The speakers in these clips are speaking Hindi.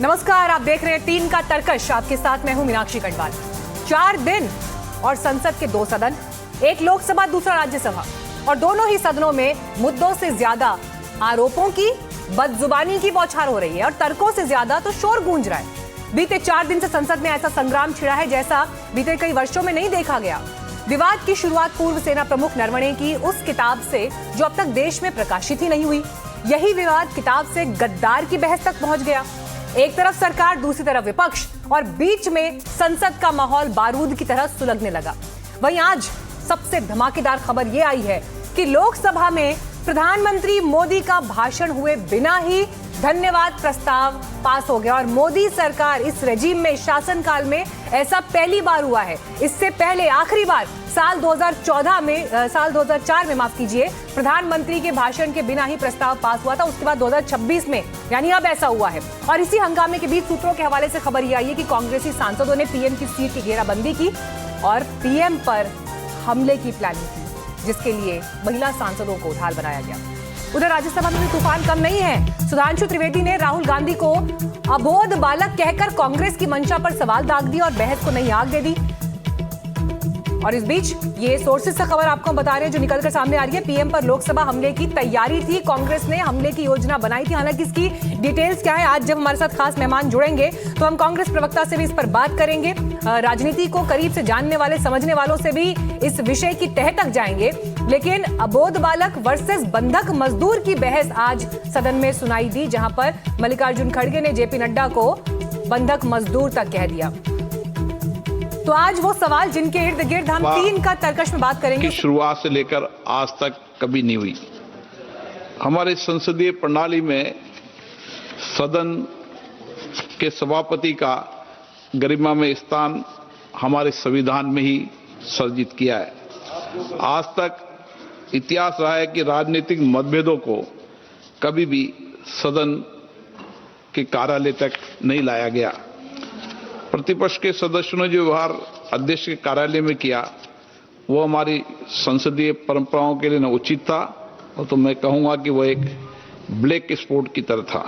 नमस्कार, आप देख रहे हैं 3 का तर्कश। आपके साथ मैं हूं मीनाक्षी कटवाल। 4 दिन और संसद के 2 सदन, एक लोकसभा दूसरा राज्यसभा, और दोनों ही सदनों में मुद्दों से ज्यादा आरोपों की, बदजुबानी की बौछार हो रही है और तर्कों से ज्यादा तो शोर गूंज रहा है। बीते 4 दिन से संसद में ऐसा संग्राम छिड़ा है जैसा बीते कई वर्षों में नहीं देखा गया। विवाद की शुरुआत पूर्व सेना प्रमुख नरवणे की उस किताब से जो अब तक देश में प्रकाशित ही नहीं हुई। यही विवाद किताब से गद्दार की बहस तक पहुंच गया। एक तरफ सरकार, दूसरी तरफ विपक्ष, और बीच में संसद का माहौल बारूद की तरह सुलगने लगा। वहीं आज सबसे धमाकेदार खबर यह आई है कि लोकसभा में प्रधानमंत्री मोदी का भाषण हुए बिना ही धन्यवाद प्रस्ताव पास हो गया। और मोदी सरकार इस रेजिम में, शासनकाल में ऐसा पहली बार हुआ है। इससे पहले आखिरी बार साल 2004 में माफ कीजिए, प्रधानमंत्री के भाषण के बिना ही प्रस्ताव पास हुआ था। उसके बाद 2026 में, यानी अब ऐसा हुआ है। और इसी हंगामे के बीच सूत्रों के हवाले से खबर यह आई है कि कांग्रेसी सांसदों ने पीएम की सीट की घेराबंदी की और पीएम पर हमले की प्लानिंग की, जिसके लिए महिला सांसदों को ढाल बनाया गया। उधर राज्यसभा में भी तूफान कम नहीं है। सुधांशु त्रिवेदी ने राहुल गांधी को अबोध बालक कहकर कांग्रेस की मंशा पर सवाल दाग दिया और बहस को नई आग दे दी। और इस बीच ये सोर्सेज से खबर आपको बता रहे हैं जो निकलकर सामने आ रही है। पीएम पर लोकसभा हमले की तैयारी थी, कांग्रेस ने हमले की योजना बनाई थी। हालांकि इसकी डिटेल्स क्या है, आज जब हमारे साथ खास मेहमान जुड़ेंगे तो हम कांग्रेस प्रवक्ता से भी इस पर बात करेंगे। राजनीति को करीब से जानने वाले, समझने वालों से भी इस विषय की तह तक जाएंगे। लेकिन अबोध बालक वर्सेस बंधक मजदूर की बहस आज सदन में सुनाई दी, जहां पर मल्लिकार्जुन खड़गे ने जेपी नड्डा को बंधक मजदूर तक कह दिया। तो आज वो सवाल जिनके इर्द गिर्द हम 3 का तर्कश में बात करेंगे, की शुरुआत से लेकर आज तक कभी नहीं हुई। हमारे संसदीय प्रणाली में सदन के सभापति का गरिमा में स्थान हमारे संविधान में ही सर्जित किया है। आज तक इतिहास रहा है कि राजनीतिक मतभेदों को कभी भी सदन के कार्यालय तक नहीं लाया गया। प्रतिपक्ष के सदस्यों ने जो व्यवहार अध्यक्ष के कार्यालय में किया वो हमारी संसदीय परंपराओं के लिए न उचित था, और तो मैं कहूंगा कि वो एक ब्लैक स्पॉट की तरह था।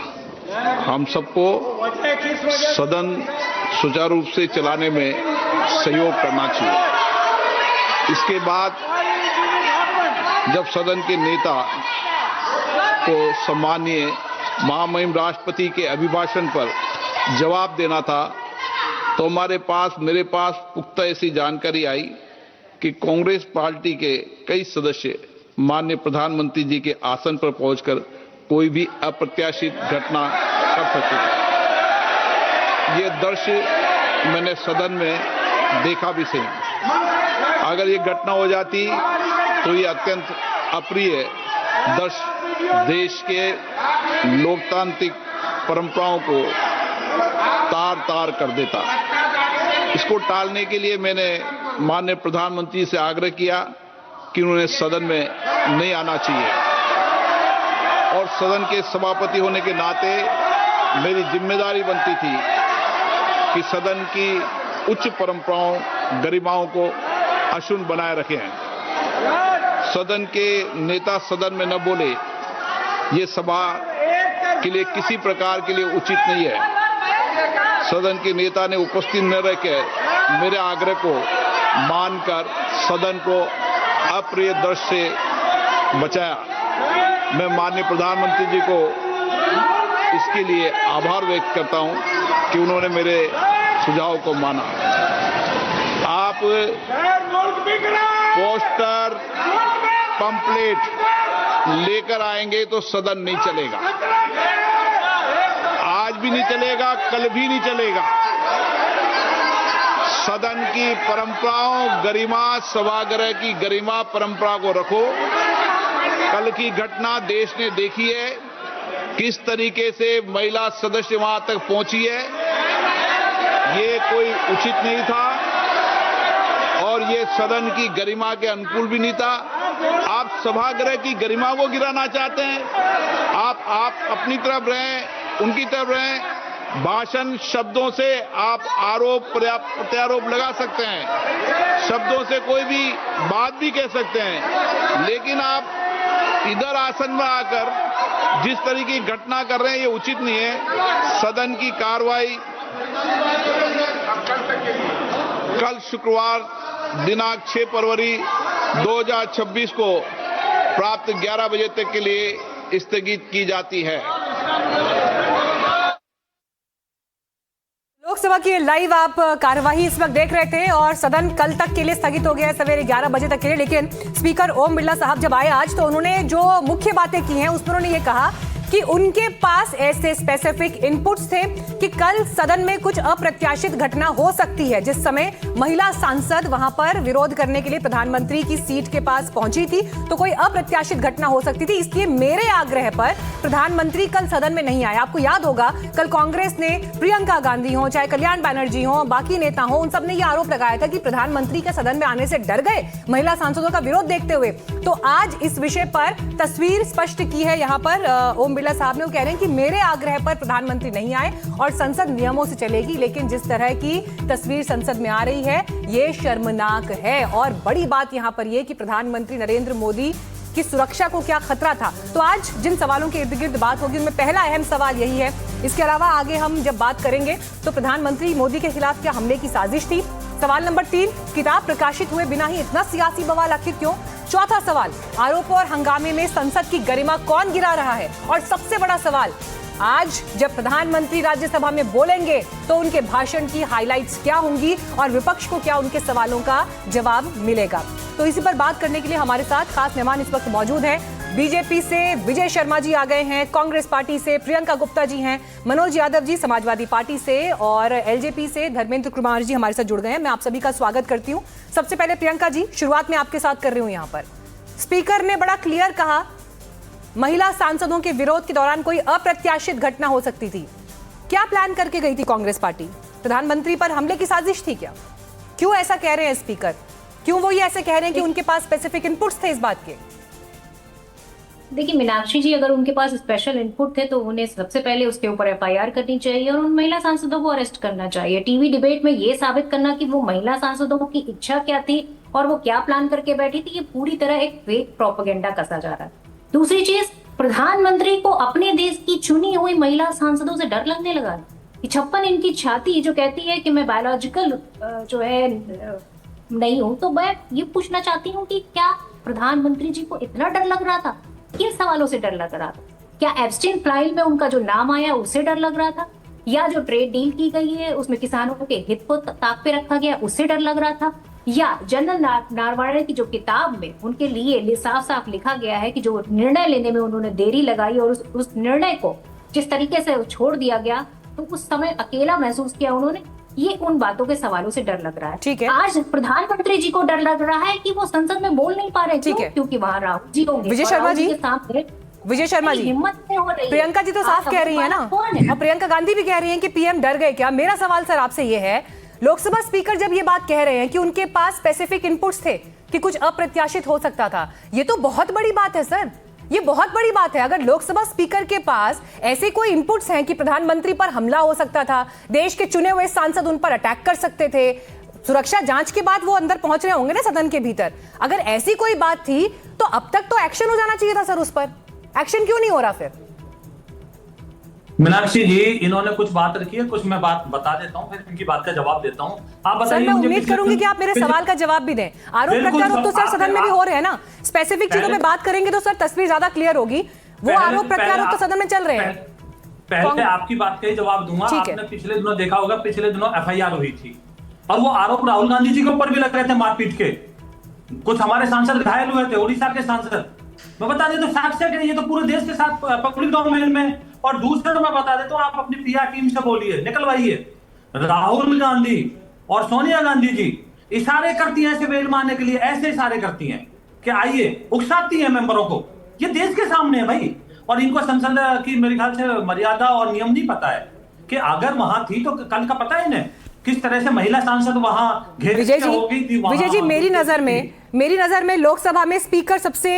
हम सबको सदन सुचारू रूप से चलाने में सहयोग करना चाहिए। इसके बाद जब सदन के नेता को सम्मानीय महामहिम राष्ट्रपति के अभिभाषण पर जवाब देना था, तो मेरे पास पुख्ता ऐसी जानकारी आई कि कांग्रेस पार्टी के कई सदस्य माननीय प्रधानमंत्री जी के आसन पर पहुंचकर कोई भी अप्रत्याशित घटना कर सकते थे। ये दृश्य मैंने सदन में देखा भी सही। अगर ये घटना हो जाती तो ये अत्यंत अप्रिय दृश्य देश के लोकतांत्रिक परंपराओं को तार-तार कर देता। इसको टालने के लिए मैंने माननीय प्रधानमंत्री से आग्रह किया कि उन्हें सदन में नहीं आना चाहिए, और सदन के सभापति होने के नाते मेरी जिम्मेदारी बनती थी कि सदन की उच्च परंपराओं, गरिमाओं को अक्षुण्ण बनाए रखें। सदन के नेता सदन में न बोले, ये सभा के लिए किसी प्रकार के लिए उचित नहीं है। सदन के नेता ने उपस्थित न रहकर मेरे आग्रह को मानकर सदन को अप्रिय दृश्य से बचाया। मैं माननीय प्रधानमंत्री जी को इसके लिए आभार व्यक्त करता हूं कि उन्होंने मेरे सुझाव को माना। आप पोस्टर, पंपलेट लेकर आएंगे तो सदन नहीं चलेगा। आज भी नहीं चलेगा, कल भी नहीं चलेगा। सदन की परंपराओं, गरिमा, सभागृह की गरिमा, परंपरा को रखो। कल की घटना देश ने देखी है, किस तरीके से महिला सदस्य वहां तक पहुंची है। ये कोई उचित नहीं था और ये सदन की गरिमा के अनुकूल भी नहीं था। आप सभागृह की गरिमा को गिराना चाहते हैं। आप अपनी तरफ रहें, उनकी तरफ रहें। भाषण शब्दों से आप आरोप प्रत्यारोप लगा सकते हैं, शब्दों से कोई भी बात भी कह सकते हैं, लेकिन आप इधर आसन में आकर जिस तरीके की घटना कर रहे हैं ये उचित नहीं है। सदन की कार्रवाई कल शुक्रवार दिनांक 6 फरवरी 2026 को प्राप्त 11 बजे तक के लिए स्थगित की जाती है। लोकसभा की लाइव आप कार्यवाही इस वक्त देख रहे थे और सदन कल तक के लिए स्थगित हो गया है, सवेरे 11 बजे तक के लिए। लेकिन स्पीकर ओम बिरला साहब जब आए आज, तो उन्होंने जो मुख्य बातें की हैं उसमें उन्होंने ये कहा कि उनके पास ऐसे स्पेसिफिक इनपुट्स थे कि कल सदन में कुछ अप्रत्याशित घटना हो सकती है। जिस समय महिला सांसद वहां पर विरोध करने के लिए प्रधानमंत्री की सीट के पास पहुंची थी, तो कोई अप्रत्याशित घटना हो सकती थी। इसलिए मेरे आग्रह पर प्रधानमंत्री कल सदन में नहीं आए। आपको याद होगा कल कांग्रेस ने प्रियंका गांधी हो, चाहे कल्याण बनर्जी हो, बाकी नेता हो, उन सब ने यह आरोप लगाया था कि प्रधानमंत्री के सदन में आने से डर गए महिला सांसदों का विरोध देखते हुए। तो आज इस विषय पर तस्वीर स्पष्ट की है यहाँ पर ओम बिरला साहब ने। वो कह रहे हैं कि मेरे आग्रह पर प्रधानमंत्री नहीं आए और संसद नियमों से चलेगी। लेकिन जिस तरह की तस्वीर संसद में आ रही है ये शर्मनाक है। और बड़ी बात यहां पर यह कि प्रधानमंत्री नरेंद्र मोदी की सुरक्षा को क्या खतरा था। तो आज जिन सवालों के इर्द गिर्द बात होगी उनमें पहला अहम सवाल यही है। इसके अलावा आगे हम जब बात करेंगे तो प्रधानमंत्री मोदी के खिलाफ क्या हमले की साजिश थी। सवाल नंबर 3, किताब प्रकाशित हुए बिना ही इतना सियासी बवाल आखिर क्यों। चौथा सवाल, आरोपों और हंगामे में संसद की गरिमा कौन गिरा रहा है। और सबसे बड़ा सवाल, आज जब प्रधानमंत्री राज्यसभा में बोलेंगे तो उनके भाषण की हाइलाइट्स क्या होंगी और विपक्ष को क्या उनके सवालों का जवाब मिलेगा। तो इसी पर बात करने के लिए हमारे साथ खास मेहमान इस वक्त मौजूद हैं। बीजेपी से विजय शर्मा जी आ गए हैं, कांग्रेस पार्टी से प्रियंका गुप्ता जी हैं, मनोज यादव जी समाजवादी पार्टी से और एलजेपी से धर्मेंद्र कुमार जी हमारे साथ जुड़ गए हैं। मैं आप सभी का स्वागत करती हूं। सबसे पहले प्रियंका जी, शुरुआत में आपके साथ कर रही हूं। यहाँ पर स्पीकर ने बड़ा क्लियर कहा महिला सांसदों के विरोध के दौरान कोई अप्रत्याशित घटना हो सकती थी। क्या प्लान करके गई थी कांग्रेस पार्टी? प्रधानमंत्री पर हमले की साजिश थी क्या? क्यों ऐसा कह रहे हैं स्पीकर? क्यों वो ये ऐसे कह रहे हैं कि उनके पास स्पेसिफिक इनपुट्स थे इस बात के? देखिए मीनाक्षी जी, अगर उनके पास स्पेशल इनपुट थे तो उन्हें सबसे पहले उसके ऊपर एफआईआर करनी चाहिए और उन महिला सांसदों को अरेस्ट करना चाहिए। टीवी डिबेट में ये साबित करना कि वो महिला सांसदों की इच्छा क्या थी और वो क्या प्लान करके बैठी थी, ये पूरी तरह एक फेक प्रोपेगेंडा कसा जा रहा है। दूसरी चीज, प्रधानमंत्री को अपने देश की चुनी हुई महिला सांसदों से डर लगने लगा कि 56 इनकी छाती जो कहती है कि मैं बायोलॉजिकल जो है नहीं हूं। तो मैं ये पूछना चाहती हूँ कि क्या प्रधानमंत्री जी को इतना डर लग रहा था? किन सवालों से डर लग रहा था? क्या एब्स्टीन फाइल में उनका जो नाम आया उससे डर लग रहा था, या जो ट्रेड डील की गई है उसमें किसानों के हित को ताक पे रखा गया उससे डर लग रहा था, या जनरल नारवणे की जो किताब में उनके लिए साफ साफ लिखा गया है कि जो निर्णय लेने में उन्होंने देरी लगाई और उस निर्णय को जिस तरीके से छोड़ दिया गया तो उस समय अकेला महसूस किया उन्होंने, ये उन बातों के सवालों से डर लग रहा है। ठीक है। आज प्रधानमंत्री जी को डर लग रहा है कि वो संसद में बोल नहीं पा रहे। ठीक है। क्योंकि वहां राहुल जी होंगे। विजय शर्मा जी, विजय शर्मा जी, हिम्मत नहीं हो रही। प्रियंका जी तो साफ कह रही है ना, और प्रियंका गांधी भी कह रही हैं कि पीएम डर गए क्या। मेरा सवाल सर आपसे ये है, लोकसभा स्पीकर जब ये बात कह रहे हैं कि उनके पास स्पेसिफिक इनपुट्स थे कि कुछ अप्रत्याशित हो सकता था, ये तो बहुत बड़ी बात है सर, ये बहुत बड़ी बात है। अगर लोकसभा स्पीकर के पास ऐसे कोई इनपुट्स हैं कि प्रधानमंत्री पर हमला हो सकता था, देश के चुने हुए सांसद उन पर अटैक कर सकते थे, सुरक्षा जांच के बाद वो अंदर पहुंच रहे होंगे ना सदन के भीतर, अगर ऐसी कोई बात थी तो अब तक तो एक्शन हो जाना चाहिए था सर। उस पर एक्शन क्यों नहीं हो रहा फिर? मीनाक्षी जी, इन्होंने कुछ बात रखी है, कुछ मैं बात बता देता हूं, फिर इनकी बात का जवाब देता हूं। आप बताइए। सर मैं उम्मीद करूंगी कि आप मेरे सवाल का जवाब भी दें। आरोप प्रत्यारोप तो सर सदन में भी हो रहे हैं ना, स्पेसिफिक चीजों पे बात करेंगे तो सर तस्वीर ज्यादा क्लियर होगी। वो आरोप प्रत्यारोप तो सदन में चल रहे हैं। पहले आपकी बात का ही जवाब दूंगा। आपने पिछले दिनों देखा होगा, पिछले दिनों एफआईआर हुई थी और वो आरोप राहुल गांधी जी के ऊपर भी लग रहे थे मारपीट के। कुछ हमारे सांसद घायल हुए थे, उड़ीसा के सांसद। मैं बता देता हूँ, फैक्ट चेक है, ये तो पूरे देश के साथ पब्लिक डोमेन में। और दूसरा मैं बता देता हूँ, आप अपनी पीआर टीम से बोलिए, निकलवाइए। राहुल गांधी और सोनिया गांधी जी इशारे करती हैं ऐसे बेल मारने के लिए, ऐसे इशारे करती हैं कि आइए, उकसाती हैं मेंबरों को। ये देश के सामने है भाई। और इनको संसद की मेरे ख्याल से मर्यादा और नियम नहीं पता है कि अगर वहां थी तो कल का पता है इन्हें किस तरह से महिला सांसद वहां घेर विजय के हो गई थी वहां। जी मेरी नजर में लोकसभा में स्पीकर सबसे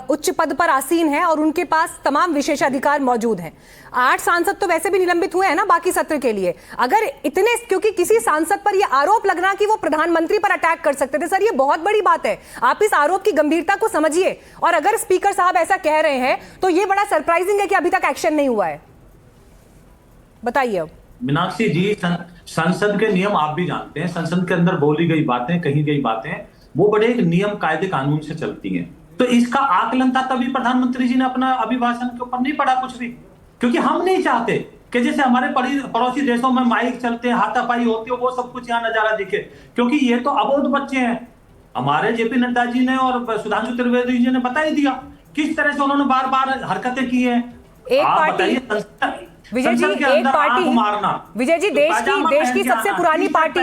उच्च पद पर आसीन है और उनके पास तमाम विशेषाधिकार मौजूद हैं। 8 सांसद तो वैसे भी निलंबित हुए हैं ना बाकी सत्र के लिए। अगर इतने, क्योंकि किसी सांसद पर यह आरोप लगना कि वो प्रधानमंत्री पर अटैक कर सकते थे, सर ये बहुत बड़ी बात है। आप इस आरोप की गंभीरता को समझिए, और अगर स्पीकर साहब ऐसा कह रहे हैं तो ये बड़ा सरप्राइजिंग है कि अभी तक एक्शन नहीं हुआ है। बताइए। मीनाक्षी जी, संसद के नियम आप भी जानते हैं। संसद के अंदर बोली गई बातें, कही गई बातें, वो बड़े एक नियम कायदे कानून से चलती हैं। तो इसका आकलन था, तभी प्रधानमंत्री जी ने अपना अभिभाषण के ऊपर नहीं पढ़ा कुछ भी, क्योंकि हम नहीं चाहते कि जैसे हमारे पड़ोसी देशों में माइक चलते हैं, हाथापाई होती है, वो सब कुछ यहाँ नजारा दिखे, क्योंकि ये तो अबोध बच्चे हैं। हमारे जेपी नड्डा जी ने और सुधांशु त्रिवेदी जी ने बता ही दिया किस तरह से उन्होंने बार बार हरकतें की हैं। एक पार्टी विजय जी, एक पार्टी मारना, विजय जी, देश की सबसे पुरानी पार्टी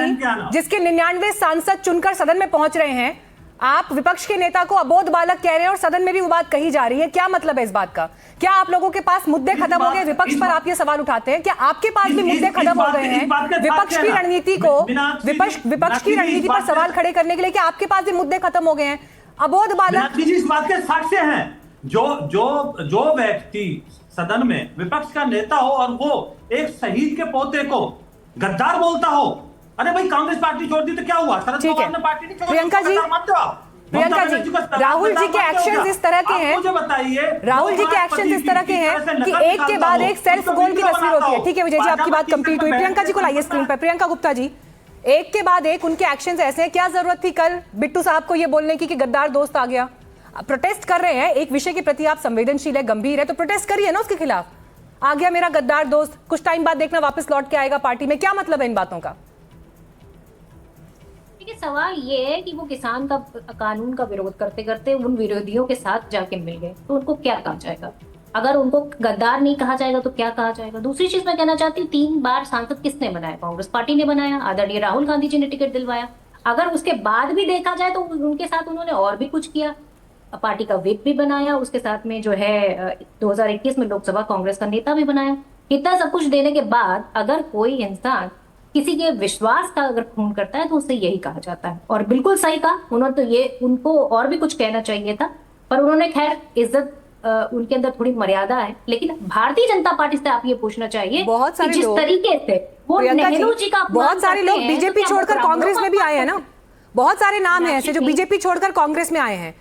जिसके 99 सांसद चुनकर सदन में पहुंच रहे हैं, आप विपक्ष के नेता को अबोध बालक कह रहे हैं और सदन में भी वो बात कही जा रही है। क्या मतलब है इस बात का? क्या आप लोगों के पास मुद्दे खत्म हो गए? विपक्ष पर आप ये सवाल उठाते हैं, क्या आपके पास भी मुद्दे खत्म हो गए हैं? विपक्ष की रणनीति को, विपक्ष की रणनीति पर सवाल खड़े करने के लिए क्या आपके पास भी मुद्दे खत्म हो गए हैं? अबोध बालक इस बात के साक्ष्य हैं। जो व्यक्ति सदन में विपक्ष का नेता हो और वो एक शहीद के पोते को गद्दार बोलता हो, अरे भाई कांग्रेस पार्टी छोड़ दी तो क्या हुआ? शरद पवार ने पार्टी नहीं छोड़ी। प्रियंका जी, राहुल जी के एक्शंस इस तरह के हैं, मुझे बताइए, राहुल जी के एक्शंस इस तरह के हैं कि एक के बाद एक सेल्फ गोल की तस्वीर होती है। ठीक है विजय जी, आपकी बात कंप्लीट हुई। प्रियंका जी को लाइए स्क्रीन पर। प्रियंका गुप्ता जी, एक के बाद एक उनके एक्शंस ऐसे हैं, क्या जरूरत थी कल बिट्टू साहब को ये बोलने की कि गद्दार दोस्त आ गया? प्रोटेस्ट कर रहे हैं, एक विषय के प्रति आप संवेदनशील है, गंभीर है, तो प्रोटेस्ट करिए ना उसके खिलाफ। आ गया मेरा गद्दार दोस्त, कुछ टाइम बाद देखना वापस लौट के आएगा पार्टी में। क्या मतलब है इन बातों का? देखिए, सवाल ये है कि वो किसान का कानून का विरोध करते करते उन विरोधियों के साथ जाके मिल गए, तो उनको क्या कहा जाएगा? अगर उनको गद्दार नहीं कहा जाएगा तो क्या कहा जाएगा? दूसरी चीज मैं कहना चाहती हूँ, 3 बार सांसद किसने बनाया? कांग्रेस पार्टी ने बनाया, आदरणीय राहुल गांधी जी ने टिकट दिलवाया। अगर उसके बाद भी देखा जाए तो उनके साथ उन्होंने और भी कुछ किया, पार्टी का विप भी बनाया, उसके साथ में जो है 2021 में लोकसभा कांग्रेस का नेता भी बनाया। इतना सब कुछ देने के बाद अगर कोई इंसान किसी के विश्वास का अगर खून करता है तो उससे यही कहा जाता है। और बिल्कुल सही कहा उन्होंने, तो ये उनको और भी कुछ कहना चाहिए था, पर उन्होंने खैर इज्जत, उनके अंदर थोड़ी मर्यादा है। लेकिन भारतीय जनता पार्टी से आप ये पूछना चाहिए, बहुत सारे जिस तरीके से वो नेहरू जी का, बहुत सारे लोग बीजेपी छोड़कर कांग्रेस में भी आए हैं ना, बहुत सारे नाम हैं ऐसे जो बीजेपी छोड़कर कांग्रेस में आए हैं,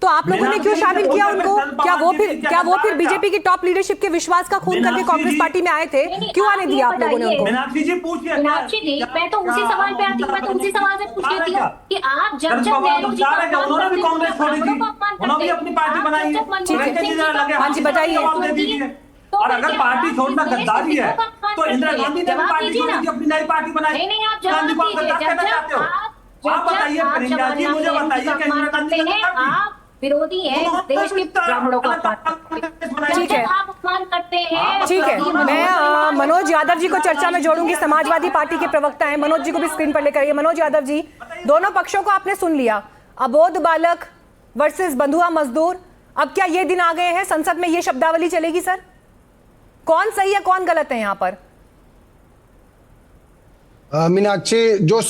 तो आप लोगों ने क्यों शामिल किया उनको? क्या वो फिर बीजेपी की टॉप लीडरशिप के विश्वास का खून करके कांग्रेस पार्टी में आए थे? क्यों आने दिया आप लोगों ने उनको? मीनाक्षी जी पूछिए। मीनाक्षी जी, मैं तो उसी सवाल पे आती हूँ, मैं तो उसी सवाल से पूछ लेती हूँ कि आप जब नेहरू जी का, उन्होंने भी कांग्रेस छोड़ी थी, उन्होंने भी अपनी पार्टी बनाई है। हाँ जी बताइए। और अगर पार्टी छोड़ना गद्दारी है तो इंदिरा गांधी ने भी पार्टी छोड़ी थी, अपनी नई पार्टी बनाई। गांधी को आप गद्दार कहना चाहते हो? आप बताइए प्रियंका जी, मुझे बताइए कि इंदिरा गांधी ने आप विरोधी है देश के ब्राह्मणों का ठीक है, आप अपमान करते हैं। ठीक है, मैं मनोज यादव जी को चर्चा में जोड़ूंगी, समाजवादी पार्टी के प्रवक्ता हैं, मनोज जी को भी स्क्रीन पर लेकर आइए। मनोज यादव जी, दोनों पक्षों को आपने सुन लिया, अबोध बालक वर्सेस बंधुआ मजदूर। अब क्या ये दिन आ गए हैं संसद में ये शब्दावली चलेगी? सर कौन सही है कौन गलत है यहाँ पर? मीनाक्षी, जो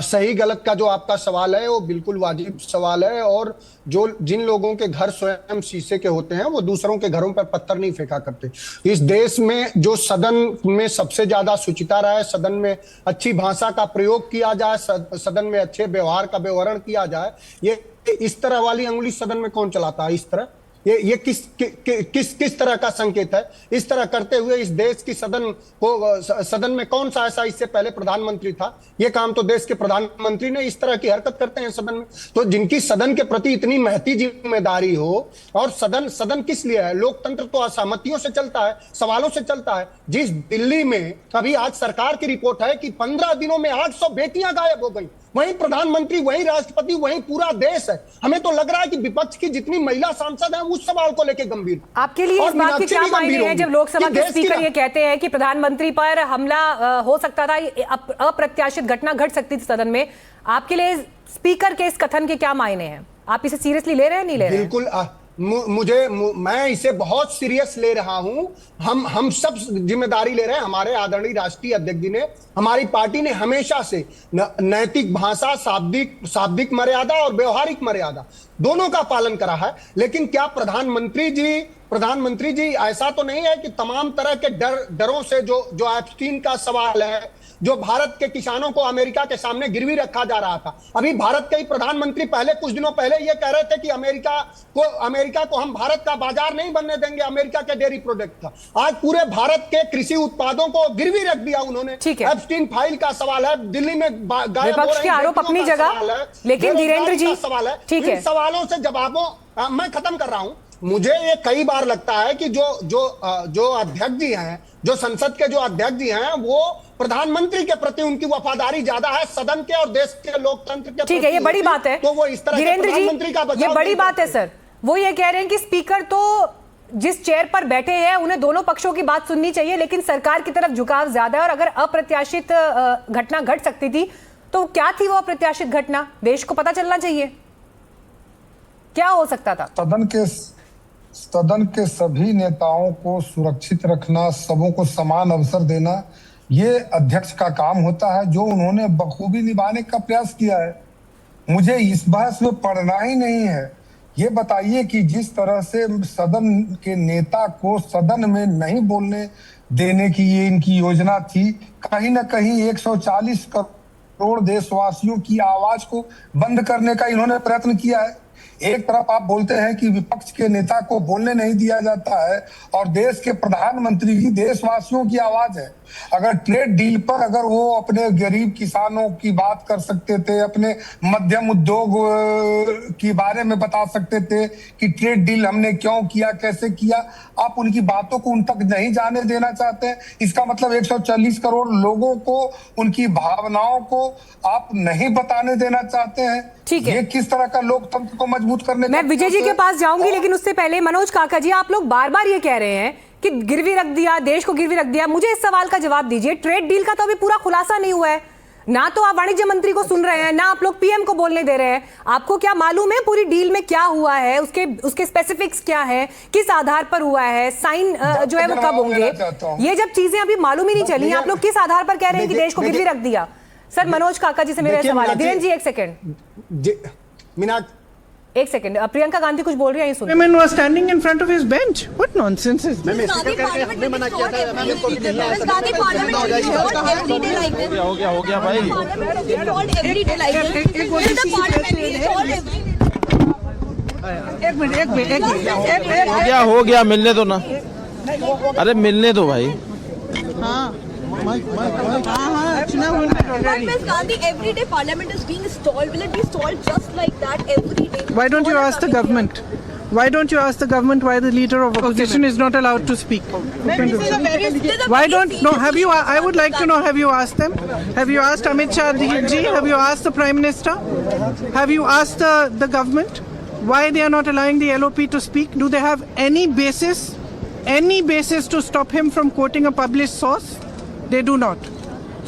सही गलत का जो आपका सवाल है वो बिल्कुल वाजिब सवाल है, और जिन लोगों के घर स्वयं शीशे के होते हैं वो दूसरों के घरों पर पत्थर नहीं फेंका करते। इस देश में जो सदन में सबसे ज्यादा शुचिता रहे, सदन में अच्छी भाषा का प्रयोग किया जाए, सदन में अच्छे व्यवहार का व्यवहार किया जाए, ये इस तरह वाली अंगुली सदन में कौन चलाता है? इस तरह ये किस तरह का संकेत है? इस तरह करते हुए इस देश की सदन में कौन सा ऐसा इससे पहले प्रधानमंत्री था? ये काम तो देश के प्रधानमंत्री ने इस तरह की हरकत करते हैं सदन में। तो जिनकी सदन के प्रति इतनी महती जिम्मेदारी हो, और सदन किस लिए है? लोकतंत्र तो असहमतियों से चलता है, सवालों से चलता है। जिस दिल्ली में अभी आज सरकार की रिपोर्ट है कि 15 दिनों में 800 बेटियां गायब हो गई, वहीं प्रधानमंत्री, वहीं राष्ट्रपति, वहीं पूरा देश है। हमें तो लग रहा है कि विपक्ष की जितनी महिला सांसद हैं उस सवाल को लेकर गंभीर। आपके लिए इस बात के क्या मायने हैं जब लोकसभा के स्पीकर ये कहते हैं कि प्रधानमंत्री पर हमला हो सकता था, अप्रत्याशित घटना घट सकती थी सदन में? आपके लिए स्पीकर के इस कथन के क्या मायने हैं? आप इसे सीरियसली ले रहे हैं, नहीं ले रहे हैं? मैं इसे बहुत सीरियस ले रहा हूं। हम सब जिम्मेदारी ले रहे हैं। हमारे आदरणीय राष्ट्रीय अध्यक्ष जी ने, हमारी पार्टी ने हमेशा से नैतिक भाषा, शाब्दिक मर्यादा और व्यवहारिक मर्यादा दोनों का पालन करा है। लेकिन क्या प्रधानमंत्री जी ऐसा तो नहीं है कि तमाम तरह के डरों से जो एप्स्टीन का सवाल है, जो भारत के किसानों को अमेरिका के सामने गिरवी रखा जा रहा था। अभी भारत के ही प्रधानमंत्री कुछ दिनों पहले ये कह रहे थे कि अमेरिका को हम भारत का बाजार नहीं बनने देंगे, अमेरिका के डेयरी प्रोडक्ट का। आज पूरे भारत के कृषि उत्पादों को गिरवी रख दिया उन्होंने। एप्स्टीन फाइल का सवाल है, दिल्ली में विपक्ष के आरोप अपनी जगह, लेकिन धीरेन्द्र जी सवाल है, ठीक है, इन सवालों से जवाबों मैं खत्म कर रहा हूं। मुझे ये कई बार लगता है कि जो अध्यक्ष जी हैं, जो संसद के जो अध्यक्ष जी हैं, वो प्रधानमंत्री के प्रति उनकी वफादारी ज्यादा है, सदन के और देश के लोकतंत्र के। ठीक है, ये बड़ी बात है। तो वो इस तरह धीरेन्द्र जी, ये बड़ी बात है सर। वो ये कह रहे हैं कि स्पीकर तो जिस चेयर पर बैठे हैं उन्हें दोनों पक्षों की बात सुननी चाहिए, लेकिन सरकार की तरफ झुकाव ज्यादा है। और अगर अप्रत्याशित घटना घट सकती थी तो क्या थी वो अप्रत्याशित घटना? देश को पता चलना चाहिए क्या हो सकता था। सदन के सभी नेताओं को सुरक्षित रखना, सबों को समान अवसर देना, ये अध्यक्ष का काम होता है, जो उन्होंने बखूबी निभाने का प्रयास किया है। मुझे इस बहस में पढ़ना ही नहीं है। ये बताइए कि जिस तरह से सदन के नेता को सदन में नहीं बोलने देने की ये इनकी योजना थी, कहीं ना कहीं 140 करोड़ देशवासियों की आवाज को बंद करने का इन्होंने प्रयत्न किया है। एक तरफ आप बोलते हैं कि विपक्ष के नेता को बोलने नहीं दिया जाता है, और देश के प्रधानमंत्री ही देशवासियों की आवाज है। अगर ट्रेड डील पर अगर वो अपने गरीब किसानों की बात कर सकते थे, अपने मध्यम उद्योग के बारे में बता सकते थे कि ट्रेड डील हमने क्यों किया, कैसे किया, आप उनकी बातों को उन तक नहीं जाने देना चाहते हैं। इसका मतलब 140 करोड़ लोगों को, उनकी भावनाओं को आप नहीं बताने देना चाहते हैं। ठीक है, ये किस तरह का लोकतंत्र को मजबूत करने मैं विजय जी के पास जाऊंगी, लेकिन उससे पहले मनोज काका जी, आप लोग बार बार ये कह रहे हैं कि गिरवी रख दिया, देश को गिरवी रख दिया। मुझे इस सवाल का जवाब दीजिए। ट्रेड डील का तो अभी पूरा खुलासा नहीं हुआ है, ना तो आप वाणिज्य मंत्री को सुन रहे हैं, ना आप लोग पीएम को बोलने दे रहे हैं। आपको क्या मालूम है पूरी डील में क्या हुआ है, उसके स्पेसिफिक्स क्या है, किस आधार पर हुआ है, साइन जो है वो कब होंगे? ये जब चीजें अभी मालूम ही नहीं चली, आप लोग किस आधार पर कह रहे हैं कि देश को गिरवी रख दिया? सर मनोज काका जी से मेरा सवाल है। धीरेन्द्र जी एक सेकंड, एक सेकंड, प्रियंका गांधी कुछ बोल रही है, सुनिए। Women were standing in front of his bench. What nonsense is this? हो गया भाई। हो गया, मिलने दो ना। अरे मिलने दो भाई। Ms. Gandhi, every day Parliament is being stalled. Will it be stalled just like that every day? Why don't you ask the government? Why don't you ask the government why the leader of opposition is not allowed to speak? Why don't? No, have you? I would like to know. Have you asked them? Have you asked Amit Shah ji? Have you asked the Prime Minister? Have you asked the government why they are not allowing the LOP to speak? Do they have any basis to stop him from quoting a published source? They do not.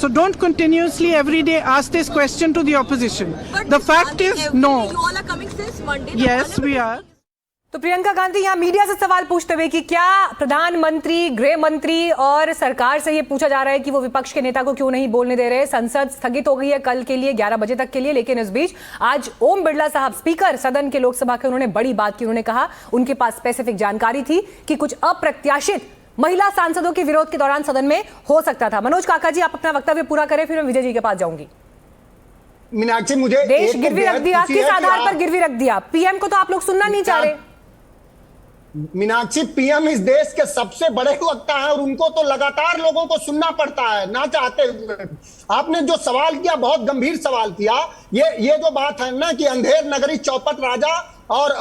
So don't continuously every day ask this question to the opposition. But The fact is no. You all are coming since Monday. Yes, we are. तो प्रियंका गांधी यहाँ मीडिया से सवाल पूछते हुए कि क्या प्रधानमंत्री, गृह मंत्री और सरकार से ये पूछा जा रहा है कि वो विपक्ष के नेता को क्यों नहीं बोलने दे रहे? संसद स्थगित हो गई है कल के लिए 11 बजे तक के लिए, लेकिन इस बीच आज ओम बिरला साहब, स्पीकर सदन के लोकसभा के, उन्होंने बड़ी बात की। उन्होंने कहा उनके पास स्पेसिफिक जानकारी थी कि कुछ अप्रत्याशित महिला सांसदों के विरोध के दौरान सदन में हो सकता था। मनोज काका जी, आप अपना वक्तव्य पूरा करें, फिर मैं विजय जी के पास जाऊंगी। मीनाक्षी, मुझे देश गिरवी रख दिया, किस आधार पर गिरवी रख दिया? पीएम को तो आप लोग सुनना नहीं चाह रहे। मीनाक्षी, पीएम इस देश के सबसे बड़े वक्ता है और उनको तो लगातार लोगों को सुनना पड़ता है, ना चाहते हुए। आपने जो सवाल किया, बहुत गंभीर सवाल किया। ये जो बात है ना कि अंधेर नगरी चौपट राजा, और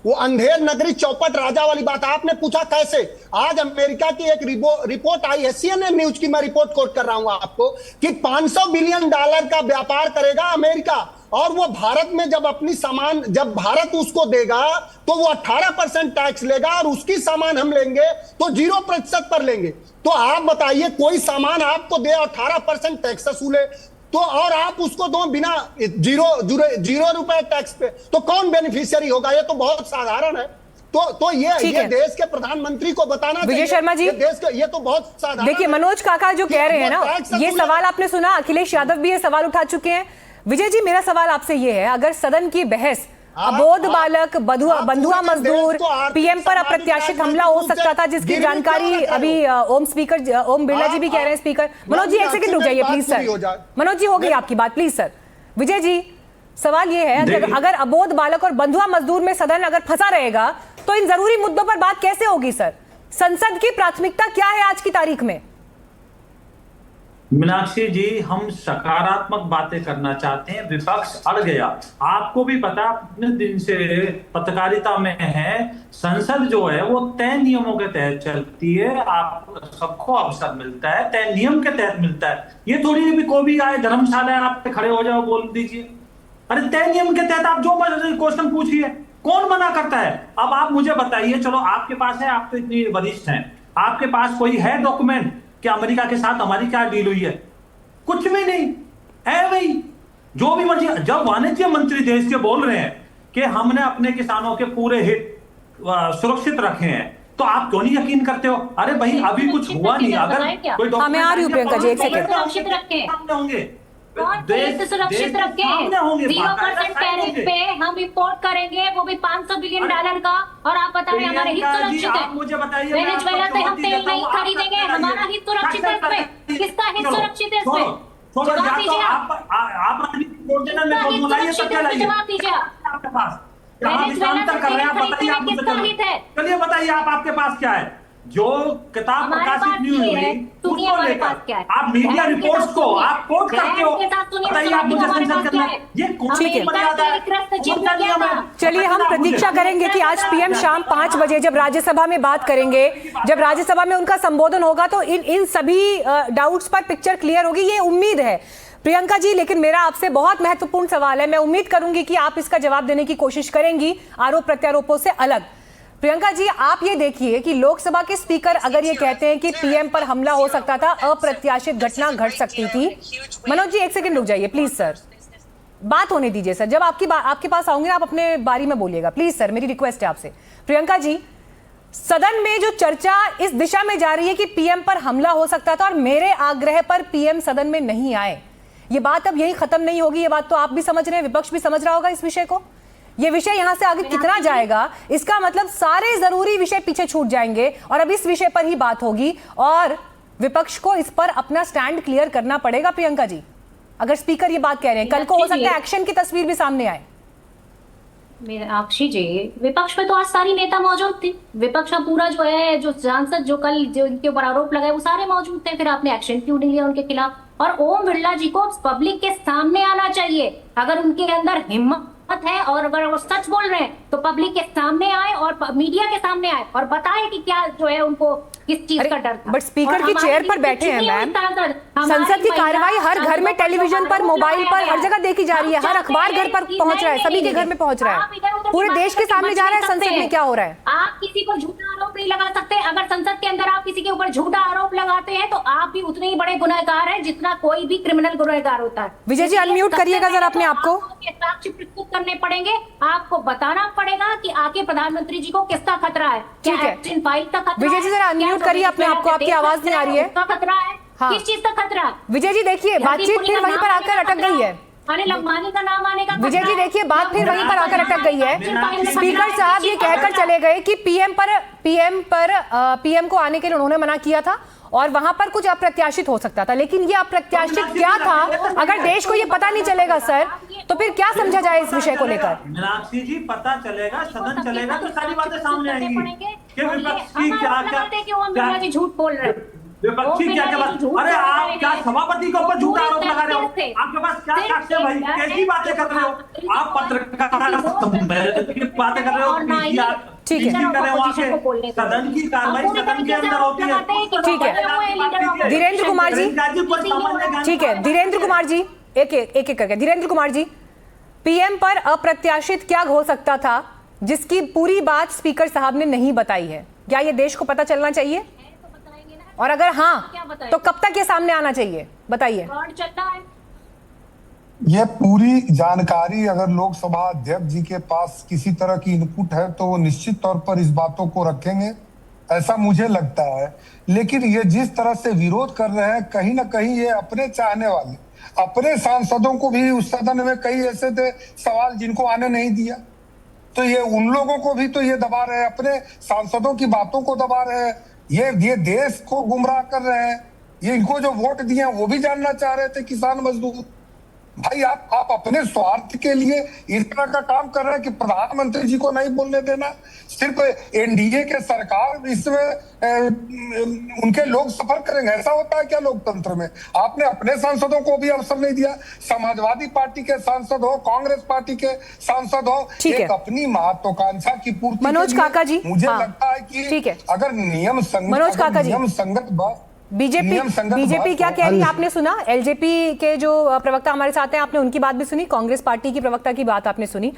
वो अंधेर नगरी चौपट राजा वाली बात आपने पूछा कैसे। आज अमेरिका की एक रिपोर्ट आई है, CNN न्यूज की, मैं रिपोर्ट कोट कर रहा हूं आपको, कि $500 बिलियन का व्यापार करेगा अमेरिका, और वो भारत में जब भारत उसको देगा तो वो 18% टैक्स लेगा, और उसकी सामान हम लेंगे तो 0% पर लेंगे। तो आप बताइए, कोई सामान आपको दे और 18% टैक्स वसूले, तो और आप उसको दो बिना 0 रुपए टैक्स पे, तो कौन बेनिफिशियरी होगा? ये तो बहुत साधारण है। तो ये देश के प्रधानमंत्री को बताना चाहिए। विजय शर्मा जी, देश का ये तो बहुत साधारण। देखिए मनोज काका जो कह रहे हैं ना, ये सवाल आपने सुना, अखिलेश यादव भी ये सवाल उठा चुके हैं। विजय जी, मेरा सवाल आपसे ये है, अगर सदन की बहस अबोध बालक, बंधुआ मजदूर, पीएम पर अप्रत्याशित हमला हो सकता था, जिसकी जानकारी अभी ओम बिरला जी भी कह रहे हैं, स्पीकर। मनोज जी एक सेकंड रुक जाइए प्लीज सर। मनोज जी हो गई आपकी बात, प्लीज सर। विजय जी, सवाल ये है, अगर अबोध बालक और बंधुआ मजदूर में सदन अगर फंसा रहेगा तो इन जरूरी मुद्दों पर बात कैसे होगी सर? संसद की प्राथमिकता क्या है आज की तारीख में? मीनाक्षी जी, हम सकारात्मक बातें करना चाहते हैं, विपक्ष अड़ गया। आपको भी पता, अपने दिन से पत्रकारिता में है, संसद जो है वो तय नियमों के तहत चलती है। आप सबको अवसर मिलता है, तय नियम के तहत मिलता है। ये थोड़ी भी कोई भी आए धर्मशाला आप पे खड़े हो जाओ बोल दीजिए। अरे तय नियम के तहत आप जो क्वेश्चन पूछिए, कौन मना करता है? अब आप मुझे बताइए, चलो आपके पास है, आप तो इतनी वरिष्ठ हैं, आपके पास कोई है डॉक्यूमेंट कि अमेरिका के साथ हमारी क्या डील हुई है? कुछ भी नहीं है भाई। जो भी मर्जी, जब वाणिज्य मंत्री देश के बोल रहे हैं कि हमने अपने किसानों के पूरे हित सुरक्षित रखे हैं, तो आप क्यों नहीं यकीन करते हो? अरे भाई अभी कुछ हुआ नहीं, अगर कोई मैं आ रही हूँ प्रियंका जी, एक सेकंड। होंगे सुरक्षित रखे 0% टैरिफ पे हम इंपोर्ट करेंगे, वो भी $500 बिलियन का। और आप बता रहे हैं हमारे हित सुरक्षित है। मुझे बताइए, वेनेजुएला से हम तेल नहीं खरीदेंगे, हमारा हित सुरक्षित है इसमें। किसका हित सुरक्षित है इसमें? जवाब दीजिए आप जवाब दीजिए। आपके पास चलिए बताइए, आप आपके पास क्या है? जो किताब प्रकाशित नहीं हुई उसको लेकर आप मीडिया रिपोर्ट्स को आप कोट करते हो, बताइए आप मुझे संसद करना, ये कौन सी मर्यादा है? चलिए हम प्रतीक्षा करेंगे कि आज पीएम शाम 5 बजे जब राज्यसभा में बात करेंगे, जब राज्यसभा में उनका संबोधन होगा तो इन सभी डाउट्स पर पिक्चर क्लियर होगी, ये उम्मीद है प्रियंका जी। लेकिन मेरा आपसे बहुत महत्वपूर्ण सवाल है, मैं उम्मीद करूंगी कि आप इसका जवाब देने की कोशिश करेंगी आरोप प्रत्यारोपों से अलग। प्रियंका जी, आप ये देखिए कि लोकसभा के स्पीकर अगर ये कहते हैं कि पीएम पर हमला हो सकता था, अप्रत्याशित घटना घट सकती थी। मनोज जी एक सेकंड रुक जाइए प्लीज सर, बात होने दीजिए सर। जब आपके पास आऊंगे आप अपने बारी में बोलिएगा प्लीज सर, मेरी रिक्वेस्ट है आपसे। प्रियंका जी, सदन में जो चर्चा इस दिशा में जा रही है कि पीएम पर हमला हो सकता था और मेरे आग्रह पर पीएम सदन में नहीं आए, ये बात अब यही खत्म नहीं होगी। ये बात तो आप भी समझ रहे हैं, विपक्ष भी समझ रहा होगा इस विषय को। ये विषय यहां से आगे कितना जाएगा, इसका मतलब सारे जरूरी विषय पीछे छूट जाएंगे और अब इस विषय पर ही बात होगी और विपक्ष को इस पर अपना स्टैंड क्लियर करना पड़ेगा। प्रियंका जी, अगर स्पीकर ये बात कह रहे हैं, कल को हो सकता है एक्शन की तस्वीर भी सामने आए। मीनाक्षी जी, विपक्ष में तो आज सारी नेता मौजूद थे। विपक्ष का पूरा जो है, जो सांसद जो कल जो इनके ऊपर आरोप लगाए वो सारे मौजूद थे, फिर आपने एक्शन क्यों नहीं लिया उनके खिलाफ? और ओम बिरला जी को पब्लिक के सामने आना चाहिए। अगर उनके अंदर हिम्मत है और अगर वो सच बोल रहे हैं तो पब्लिक के सामने आए और मीडिया के सामने आए और बताए कि क्या जो है उनको किस चीज का डर था। बट स्पीकर की चेयर पर बैठे हैं मैम, संसद की कार्रवाई हर घर में, टेलीविजन पर, मोबाइल पर, हर जगह देखी जा रही है, हर अखबार घर पर पहुंच रहा है, सभी के घर में पहुंच रहा है, पूरे देश के सामने जा रहा है संसद में क्या हो रहा है। आप किसी को झूठा आरोप नहीं लगा सकते। अगर संसद के अंदर आप किसी के ऊपर झूठा आरोप लगाते हैं तो आप भी उतने ही बड़े गुनहगार हैं जितना कोई भी क्रिमिनल गुनहगार होता है। विजय जी अनम्यूट करिएगा जरा अपने आप को। साक्ष्य प्रस्तुत करने पड़ेंगे, आपको बताना पड़ेगा कि आगे प्रधानमंत्री जी को किसका खतरा है, क्या एक्शन फाइल का खतरा है। विजय जी जरा अनम्यूट करिए अपने आप को, आपकी आवाज नहीं आ रही है। खतरा है, किस चीज का खतरा है? विजय जी देखिए, बातचीत फिर वहीं पर आकर अटक गई है। अनिल अंबानी का नाम आने का। विजय जी देखिए, बात फिर वहीं पर आकर अटक गई है। स्पीकर साहब ये कहकर चले गए कि पीएम को आने के लिए उन्होंने मना किया था और वहां पर कुछ अप्रत्याशित हो सकता था, लेकिन ये अप्रत्याशित क्या था अगर देश को ये पता नहीं चलेगा सर, तो फिर क्या समझा जाए इस विषय को लेकर? मीनाक्षी जी, पता चलेगा, सदन चलेगा तो सारी बातें सामने आएंगी कि विपक्षी क्या झूठ बोल रहे हैं, विपक्षी क्या क्या बात। अरे आप क्या सभापति के ऊपर झूठा आरोप लगा रहे हो? आपके पास क्या साक्ष्य भाई? कैसी बातें कर रहे हो आप? पत्रकार बातें कर रहे हो, ठीक है, सदन की कार्रवाई सदन के अंदर होती है। ठीक है धीरेन्द्र कुमार जी, ठीक है धीरेन्द्र कुमार जी, एक एक करके। धीरेन्द्र कुमार जी, पीएम पर अप्रत्याशित क्या हो सकता था जिसकी पूरी बात स्पीकर साहब ने नहीं बताई है? क्या ये देश को पता चलना चाहिए? और अगर हाँ तो कब तक ये सामने आना चाहिए, बताइए। ये पूरी जानकारी अगर लोकसभा अध्यक्ष जी के पास किसी तरह की इनपुट है तो वो निश्चित तौर पर इस बातों को रखेंगे, ऐसा मुझे लगता है। लेकिन ये जिस तरह से विरोध कर रहे हैं, कहीं ना कहीं ये अपने चाहने वाले, अपने सांसदों को भी उस सदन में कई ऐसे थे सवाल जिनको आने नहीं दिया, तो ये उन लोगों को भी तो ये दबा रहे हैं, अपने सांसदों की बातों को दबा रहे हैं, ये देश को गुमराह कर रहे हैं। ये इनको जो वोट दिए हैं वो भी जानना चाह रहे थे किसान मजदूर। भाई आप अपने स्वार्थ के लिए इस तरह का काम कर रहे हैं कि प्रधानमंत्री जी को नहीं बोलने देना, सिर्फ एनडीए के सरकार इसमें उनके लोग सफर करेंगे, ऐसा होता है क्या लोकतंत्र में? आपने अपने सांसदों को भी अवसर नहीं दिया, समाजवादी पार्टी के सांसद हो, कांग्रेस पार्टी के सांसद हो, एक अपनी महत्वाकांक्षा की पूर्ति। मनोज काका जी, मुझे लगता है कि अगर नियम संगत बात बीजेपी क्या कह रही है आपने सुना? एलजेपी के जो प्रवक्ता हमारे साथ हैं, आपने उनकी बात भी सुनी, कांग्रेस पार्टी की प्रवक्ता की बात आपने सुनी।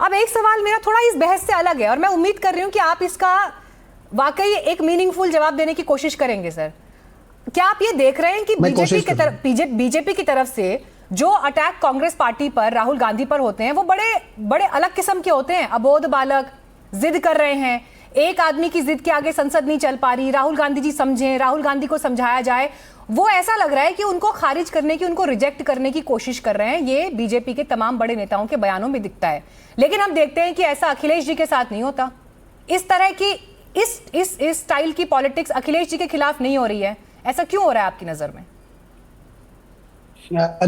अब एक सवाल मेरा थोड़ा इस बहस से अलग है और मैं उम्मीद कर रही हूं कि आप इसका वाकई एक मीनिंगफुल जवाब देने की कोशिश करेंगे। सर, क्या आप ये देख रहे हैं कि बीजेपी की तरफ से जो अटैक कांग्रेस पार्टी पर, राहुल गांधी पर होते हैं, वो बड़े अलग किस्म के होते हैं? अबोध बालक जिद कर रहे हैं, एक आदमी की जिद के आगे संसद नहीं चल पा रही, राहुल गांधी जी समझें, राहुल गांधी को समझाया जाए। वो ऐसा लग रहा है कि उनको खारिज करने की, उनको रिजेक्ट करने की कोशिश कर रहे हैं। ये बीजेपी के तमाम बड़े नेताओं के बयानों में दिखता है। लेकिन हम देखते हैं कि ऐसा अखिलेश जी के साथ नहीं होता। इस तरह की इस स्टाइल की पॉलिटिक्स अखिलेश जी के खिलाफ नहीं हो रही है। ऐसा क्यों हो रहा है आपकी नजर में?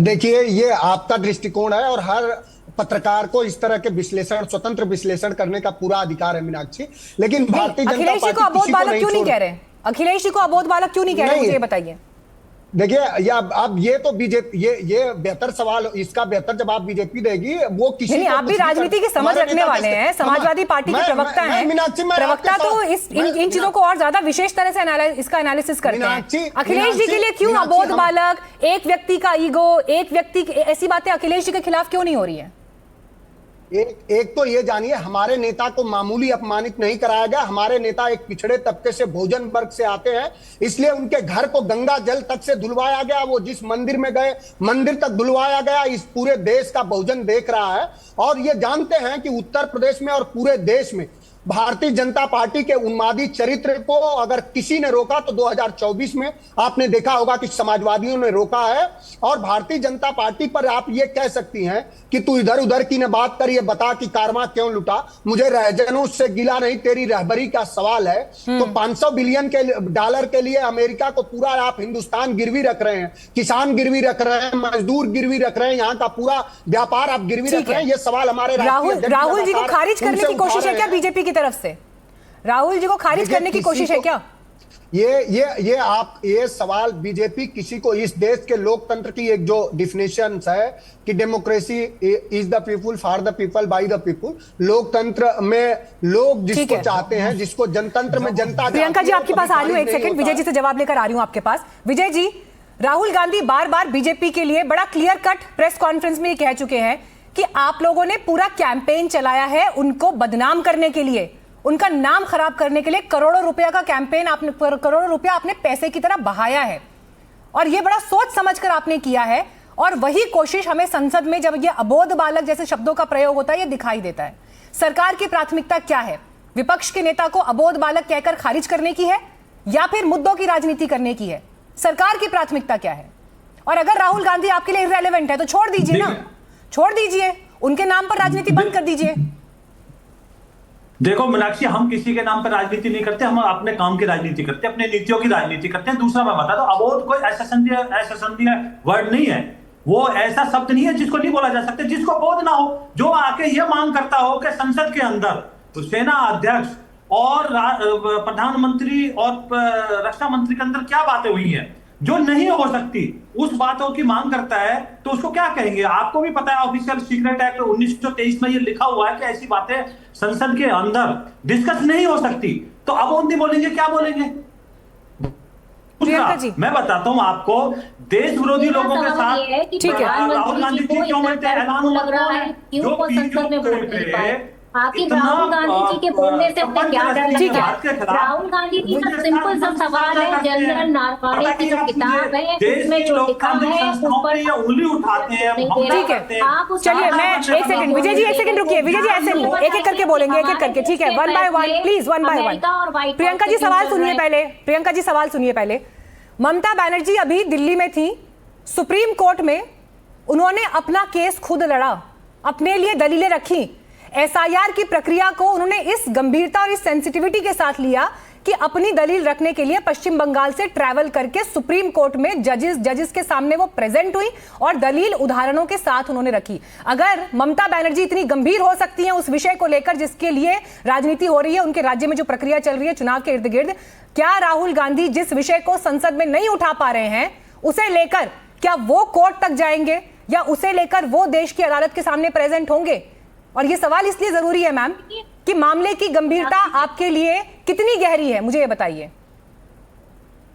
देखिए, ये आपका दृष्टिकोण है और हर पत्रकार को इस तरह के विश्लेषण, स्वतंत्र विश्लेषण करने का पूरा अधिकार है मीनाक्षी। लेकिन भारतीय जनता अखिलेश जी को अबोध बालक क्यों नहीं कह रहे? अखिलेश जी को अबोध बालक क्यों नहीं कह रहे, मुझे बताइए। देखिए, अब ये तो बीजेपी, ये बेहतर सवाल, इसका बेहतर जवाब बीजेपी देगी। वो किसी नहीं, आप भी राजनीति की समझ रखने वाले हैं, समाजवादी पार्टी के प्रवक्ता हैं, प्रवक्ता तो इन चीजों को और ज्यादा विशेष तरह से इसका एनालिसिस करते हैं। अखिलेश जी के लिए क्यों अबोध बालक, एक व्यक्ति का ईगो, एक व्यक्ति, ऐसी बातें अखिलेश जी के खिलाफ क्यों नहीं हो रही है? एक तो ये जानिए, हमारे नेता को मामूली अपमानित नहीं कराया गया। हमारे नेता एक पिछड़े तबके से, भोजन वर्ग से आते हैं, इसलिए उनके घर को गंगा जल तक से धुलवाया गया। वो जिस मंदिर में गए, मंदिर तक धुलवाया गया। इस पूरे देश का बहुजन देख रहा है और ये जानते हैं कि उत्तर प्रदेश में और पूरे देश में भारतीय जनता पार्टी के उन्मादी चरित्र को अगर किसी ने रोका तो 2024 में आपने देखा होगा कि समाजवादियों ने रोका है। और भारतीय जनता पार्टी पर आप ये कह सकती हैं कि तू इधर उधर की ने बात कर, ये बता कि कारवां क्यों लुटा। मुझे रहजनों से गिला नहीं, तेरी रहबरी का सवाल है। तो 500 बिलियन के डॉलर के लिए अमेरिका को पूरा आप हिंदुस्तान गिरवी रख रहे हैं, किसान गिरवी रख रहे हैं, मजदूर गिरवी रख रहे हैं, यहाँ का पूरा व्यापार आप गिरवी रख रहे हैं। ये सवाल हमारे राहुल जी को खारिज करने की कोशिश है क्या बीजेपी की तरफ से? राहुल जी को खारिज करने की कोशिश है क्या? ये सवाल बीजेपी किसी को, इस देश के लोकतंत्र की एक जो डिफिनेशन है कि democracy is the people for the people by the people. लोकतंत्र में लोग जिसको चाहते हैं, जिसको जनतंत्र में जनता। प्रियंका जी आपके पास आ रही हूँ, एक सेकंड, विजय जी से जवाब लेकर आ रही हूँ आपके पास। विजय जी, राहुल गांधी बार बार बीजेपी के लिए बड़ा क्लियर कट प्रेस कॉन्फ्रेंस में कह चुके हैं कि आप लोगों ने पूरा कैंपेन चलाया है उनको बदनाम करने के लिए, उनका नाम खराब करने के लिए। करोड़ों रुपया का कैंपेन आपने, करोड़ों रुपया आपने पैसे की तरह बहाया है और यह बड़ा सोच समझकर आपने किया है। और वही कोशिश हमें संसद में जब ये अबोध बालक जैसे शब्दों का प्रयोग होता है, यह दिखाई देता है। सरकार की प्राथमिकता क्या है? विपक्ष के नेता को अबोध बालक कहकर खारिज करने की है या फिर मुद्दों की राजनीति करने की है? सरकार की प्राथमिकता क्या है? और अगर राहुल गांधी आपके लिए इररिलेवेंट है तो छोड़ दीजिए ना, छोड़ दीजिए, उनके नाम पर राजनीति बंद कर दीजिए। देखो मीनाक्षी, हम किसी के नाम पर राजनीति नहीं करते, हम अपने काम की राजनीति करते हैं, अपने नीतियों की राजनीति करते हैं। दूसरा मैं बता दूं, अबोध कोई असंसदीय वर्ड नहीं है, वो ऐसा शब्द नहीं है जिसको नहीं बोला जा सकता, जिसको बोध ना हो। जो आके ये मांग करता हो कि संसद के अंदर तो सेना अध्यक्ष और प्रधानमंत्री और रक्षा मंत्री के अंदर क्या बातें हुई हैं जो नहीं हो सकती, उस बातों की मांग करता है, तो उसको क्या कहेंगे? आपको भी पता है ऑफिशियल सीक्रेट एक्ट 1923 में ये लिखा हुआ है कि ऐसी बातें संसद के अंदर डिस्कस नहीं हो सकती। तो अब वो नहीं बोलेंगे, क्या बोलेंगे? मैं बताता हूं आपको, देश विरोधी लोगों के साथ ठीक है, राहुल गांधी जी क्यों मिलते हैं? लग रहा है क्यों वो संसद में बोल नहीं पाए? आखिर राहुल गांधी जी के बोलने से उन्हें क्या डर लगता है? राहुल गांधी जी का सिंपल सा सवाल है, जनरल नारवाड़े की जो किताब है उसमें जो लिखा है ऊपर उंगली उठाते हैं। ठीक है, आप चलिए मैं एक सेकंड, विजय जी एक सेकंड रुकिए, विजय जी ऐसे नहीं, एक एक करके बोलेंगे, एक एक करके, ठीक है, one by one please, one by one. Priyanka ji सवाल सुनिए पहले, प्रियंका जी सवाल सुनिए पहले। ममता बनर्जी अभी दिल्ली में थी, सुप्रीम कोर्ट में उन्होंने अपना केस खुद लड़ा, अपने लिए दलीलें रखी, एसआईआर की प्रक्रिया को उन्होंने इस गंभीरता और इस सेंसिटिविटी के साथ लिया कि अपनी दलील रखने के लिए पश्चिम बंगाल से ट्रैवल करके सुप्रीम कोर्ट में जजेस के सामने वो प्रेजेंट हुई और दलील उदाहरणों के साथ उन्होंने रखी। अगर ममता बनर्जी इतनी गंभीर हो सकती हैं उस विषय को लेकर जिसके लिए राजनीति हो रही है, उनके राज्य में जो प्रक्रिया चल रही है चुनाव के इर्द गिर्द, क्या राहुल गांधी जिस विषय को संसद में नहीं उठा पा रहे हैं उसे लेकर क्या वो कोर्ट तक जाएंगे या उसे लेकर वो देश की अदालत के सामने प्रेजेंट होंगे? और ये सवाल इसलिए जरूरी है मैम कि मामले की गंभीरता आपके लिए कितनी गहरी है, मुझे ये बताइए।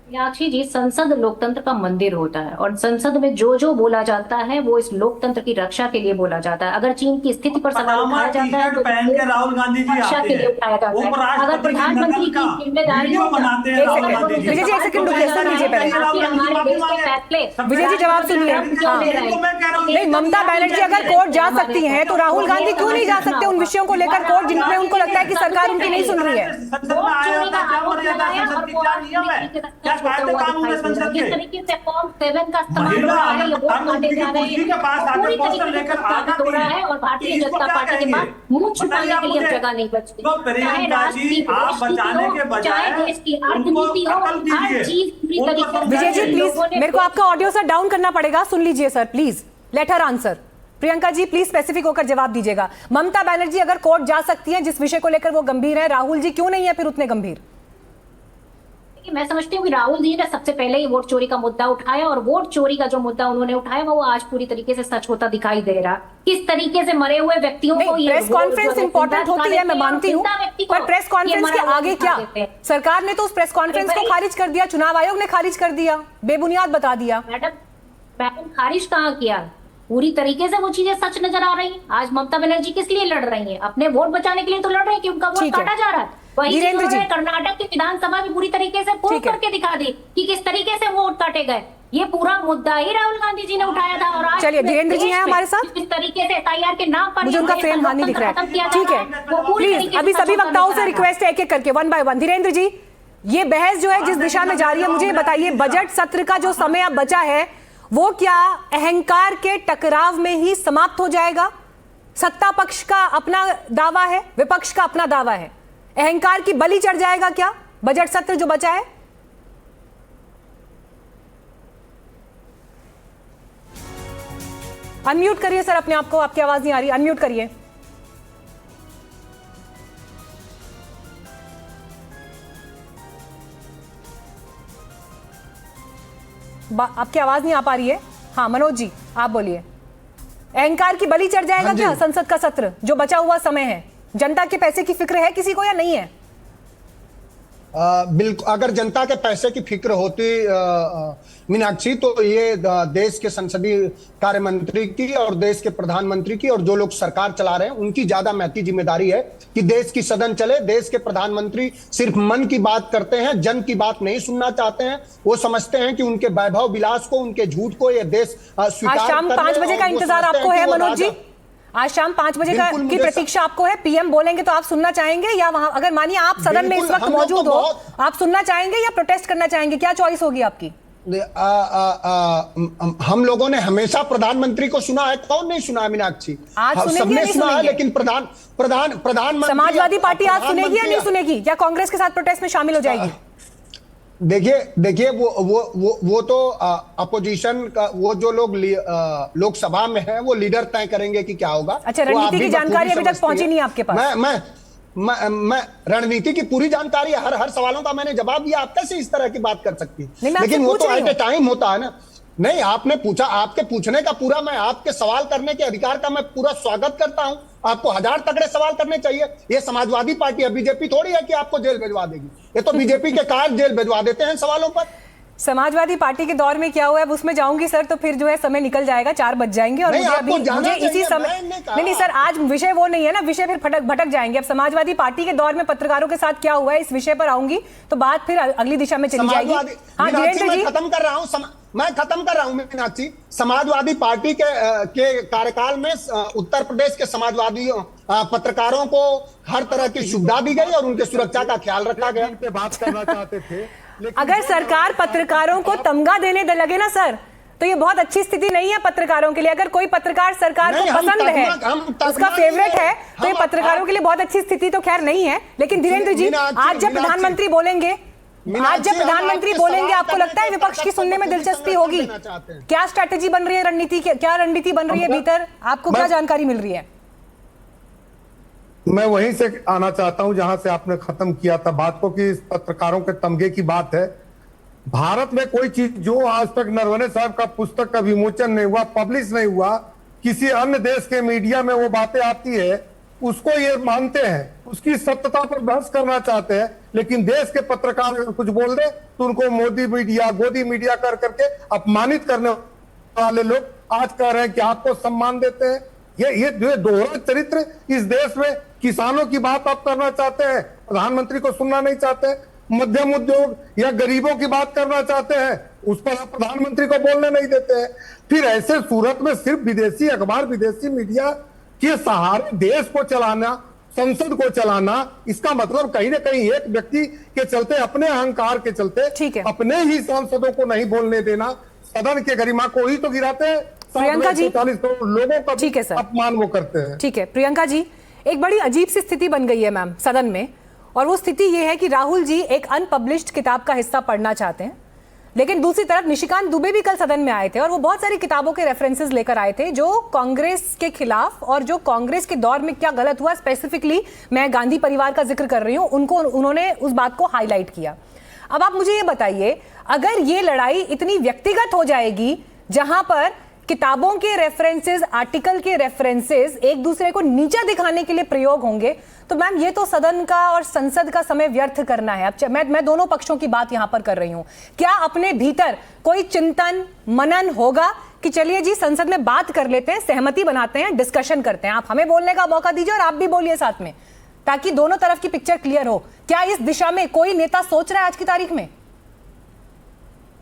मीनाक्षी जी, संसद लोकतंत्र का मंदिर होता है और संसद में जो जो बोला जाता है वो इस लोकतंत्र की रक्षा के लिए बोला जाता है। अगर चीन की स्थिति पर सवाल उठाया जाता है तो राहुल गांधी जी रक्षा के लिए उठाया जाता है। अगर प्रधानमंत्री की जिम्मेदारी विजय जी एक सेकंड रुकिए, सुन लीजिए पहले, हमारे देश के फैसले, विजय जी जवाब सुनिए। नहीं, ममता बनर्जी अगर कोर्ट जा सकती हैं तो राहुल गांधी क्यों नहीं जा सकते उन विषयों को लेकर कोर्ट जिनमें उनको लगता है कि सरकार उनकी नहीं सुन रही है? किस तरीके से फॉर्म 7 का इस्तेमाल हो रहा है, ये वोट काटे जा रहे हैं, पूरी तरीके से हो रहा है और भारतीय जनता पार्टी के पास मुंह छुपाने के लिए जगह नहीं बचती। चाहे राष्ट्र की हो, चाहे देश की अर्थनीति हो, हर चीज पूरी तरीके से। विजय जी प्लीज मेरे को आपका ऑडियो सर डाउन करना पड़ेगा, सुन लीजिए sir please, let her answer. Priyanka ji please specific होकर जवाब दीजिएगा। ममता बनर्जी अगर कोर्ट जा सकती हैं जिस विषय को लेकर वो गंभीर है, राहुल जी क्यों नहीं है फिर उतने गंभीर? मैं समझती हूँ कि राहुल जी ने सबसे पहले ही वोट चोरी का मुद्दा उठाया और वोट चोरी का जो मुद्दा उन्होंने उठाया वो आज पूरी तरीके से सच होता दिखाई दे रहा। किस तरीके से मरे हुए व्यक्तियों को ये प्रेस कॉन्फ्रेंस इंपॉर्टेंट होती है, मैं मानती हूँ, पर प्रेस कॉन्फ्रेंस के आगे क्या? सरकार ने तो उस प्रेस कॉन्फ्रेंस को खारिज कर दिया, चुनाव आयोग ने खारिज कर दिया, बेबुनियाद बता दिया। मैडम खारिज कहाँ किया? पूरी तरीके से वो चीजें सच नजर आ रही। आज ममता बनर्जी किस लिए लड़ रही है? अपने वोट बचाने के लिए तो लड़ रही है कि उनका वोट काटा जा रहा है। वही चीज उन्होंने कर्नाटक की विधानसभा में पूरी तरीके से प्रूव करके दिखा दी कि किस तरीके से वोट काटे गए। ये पूरा मुद्दा ही राहुल गांधी जी ने उठाया था और आज चलिए धीरेन्द्र जी हैं हमारे साथ, इस तरीके से एसआईआर के नाम पर मुझे उनका फ्रेम हानि दिख रहा है। ठीक है, प्लीज अभी सभी वक्ताओं से रिक्वेस्ट है एक एक करके, वन बाय वन। धीरेन्द्र जी, ये बहस जो है जिस दिशा में जा रही है, मुझे बताइए बजट सत्र का जो समय अब बचा है वो क्या अहंकार के टकराव में ही समाप्त हो जाएगा? सत्ता पक्ष का अपना दावा है, विपक्ष का अपना दावा है, अहंकार की बलि चढ़ जाएगा क्या बजट सत्र जो बचा है? अनम्यूट करिए सर अपने आप को, आपकी आवाज नहीं आ रही, अनम्यूट करिए। आपकी आवाज नहीं आ पा रही है। हाँ मनोज जी आप बोलिए, अहंकार की बलि चढ़ जाएगा क्या संसद का सत्र जो बचा हुआ समय है? जनता के पैसे की फिक्र है किसी को या नहीं है? बिल्कुल, अगर जनता के पैसे की फिक्र होती मीनाक्षी तो ये देश के संसदीय कार्य मंत्री की और देश के प्रधानमंत्री की और जो लोग सरकार चला रहे हैं उनकी ज्यादा महती जिम्मेदारी है कि देश की सदन चले। देश के प्रधानमंत्री सिर्फ मन की बात करते हैं, जन की बात नहीं सुनना चाहते हैं। वो समझते हैं कि उनके वैभव विलास को, उनके झूठ को ये देश स्वीकार आज शाम 5 बजे का इंतजार आपको है मनोज जी? आज शाम 5 बजे की प्रतीक्षा आपको है? पीएम बोलेंगे तो आप सुनना चाहेंगे या वहां अगर मानिए आप सदन में इस वक्त मौजूद हो आप सुनना चाहेंगे या प्रोटेस्ट करना चाहेंगे? क्या चॉइस होगी आपकी? हम लोगों ने हमेशा प्रधानमंत्री को सुना है, कौन नहीं सुना है मीनाक्षी? आज सबने सुना है, लेकिन प्रधानमंत्री समाजवादी पार्टी आज सुनेगी या नहीं सुनेगी, या कांग्रेस के साथ प्रोटेस्ट में शामिल हो जाएगी? देखिए वो तो अपोजिशन का वो जो लोग लोकसभा में है वो लीडर तय करेंगे कि क्या होगा। अच्छा, रणनीति की जानकारी अभी तक पहुंची नहीं आपके पास? मैं रणनीति की पूरी जानकारी, हर सवालों का मैंने जवाब दिया। आप कैसे इस तरह की बात कर सकती है? लेकिन वो तो एट ए टाइम होता है ना। नहीं, आपने पूछा, आपके पूछने का पूरा, मैं आपके सवाल करने के अधिकार का मैं पूरा स्वागत करता हूं। आपको 1000 तगड़े सवाल करने चाहिए। ये समाजवादी पार्टी है, बीजेपी थोड़ी है कि आपको जेल भिजवा देगी। ये तो बीजेपी के कार्य जेल भिजवा देते हैं सवालों पर। समाजवादी पार्टी के दौर में क्या हुआ है अब उसमें जाऊंगी सर, तो फिर जो है समय निकल जाएगा, 4 बज जाएंगे और मुझे इसी समय नहीं सर, आज विषय वो नहीं है ना, विषय फिर भटक जाएंगे। अब समाजवादी पार्टी के दौर में पत्रकारों के साथ क्या हुआ है इस विषय पर आऊंगी तो बात फिर अगली दिशा में चली जाएगी। हाँ वीरेंद्र जी, खत्म कर रहा हूं मीनाक्षी। समाजवादी पार्टी के कार्यकाल में उत्तर प्रदेश के समाजवादी पत्रकारों को हर तरह की सुविधा दी गई और उनके सुरक्षा का ख्याल रखा गया। पे बात करना चाहते थे, अगर सरकार पत्रकारों को तमगा देने लगे ना सर, तो ये बहुत अच्छी स्थिति नहीं है पत्रकारों के लिए। अगर कोई पत्रकार सरकार को पसंद है, उसका फेवरेट है, तो ये पत्रकारों के लिए बहुत अच्छी स्थिति तो खैर नहीं है। लेकिन धीरेन्द्र जी, आज जब प्रधानमंत्री बोलेंगे, आपको लगता है विपक्ष की सुनने में दिलचस्पी होगी? क्या स्ट्रैटेजी बन रही है, क्या रणनीति बन रही है भीतर, आपको क्या जानकारी मिल रही है? मैं वहीं से आना चाहता हूं जहां से आपने खत्म किया था बात को, कि इस पत्रकारों के तमगे की बात है। भारत में कोई चीज जो आज तक नरवणे साहब का पुस्तक का विमोचन नहीं हुआ, पब्लिश नहीं हुआ, किसी अन्य देश के मीडिया में वो बातें आती है, उसको ये मानते हैं, उसकी सत्यता पर बहस करना चाहते हैं। लेकिन देश के पत्रकार अगर कुछ बोल दे तो उनको मोदी मीडिया, गोदी मीडिया कर करके अपमानित करने वाले लोग आज कह रहे हैं कि आपको सम्मान देते हैं। ये जो दोहरा चरित्र इस देश में, किसानों की बात आप करना चाहते हैं, प्रधानमंत्री को सुनना नहीं चाहते, मध्यम उद्योग या गरीबों की बात करना चाहते हैं, उस पर आप प्रधानमंत्री को बोलने नहीं देते हैं। फिर ऐसे सूरत में सिर्फ विदेशी अखबार, विदेशी मीडिया के सहारे देश को चलाना, संसद को चलाना, इसका मतलब कहीं ना कहीं एक व्यक्ति के चलते, अपने अहंकार के चलते अपने ही सांसदों को नहीं बोलने देना, सदन के गरिमा को ही तो गिराते हैं। प्रियंका जी, 40 करोड़ लोगों का अपमान वो करते हैं। ठीक है प्रियंका जी, एक बड़ी अजीब सी स्थिति बन गई है मैम सदन में, और वो स्थिति ये है कि राहुल जी एक अनपब्लिश्ड किताब का हिस्सा पढ़ना चाहते हैं, लेकिन दूसरी तरफ निशिकांत दुबे भी कल सदन में आए थे और वो बहुत सारी किताबों के रेफरेंसेस लेकर आए थे जो कांग्रेस के खिलाफ और जो कांग्रेस के दौर में क्या गलत हुआ, स्पेसिफिकली मैं गांधी परिवार का जिक्र कर रही हूं, उन्होंने उस बात को हाईलाइट किया। अब आप मुझे ये बताइए, अगर ये लड़ाई इतनी व्यक्तिगत हो जाएगी जहां पर किताबों के रेफरेंसेस, आर्टिकल के रेफरेंसेस एक दूसरे को नीचा दिखाने के लिए प्रयोग होंगे, तो मैम ये तो सदन का और संसद का समय व्यर्थ करना है। अब मैं दोनों पक्षों की बात यहां पर कर रही हूं। क्या अपने भीतर कोई चिंतन मनन होगा कि चलिए जी संसद में बात कर लेते हैं, सहमति बनाते हैं, डिस्कशन करते हैं, आप हमें बोलने का मौका दीजिए और आप भी बोलिए साथ में, ताकि दोनों तरफ की पिक्चर क्लियर हो। क्या इस दिशा में कोई नेता सोच रहा है आज की तारीख में?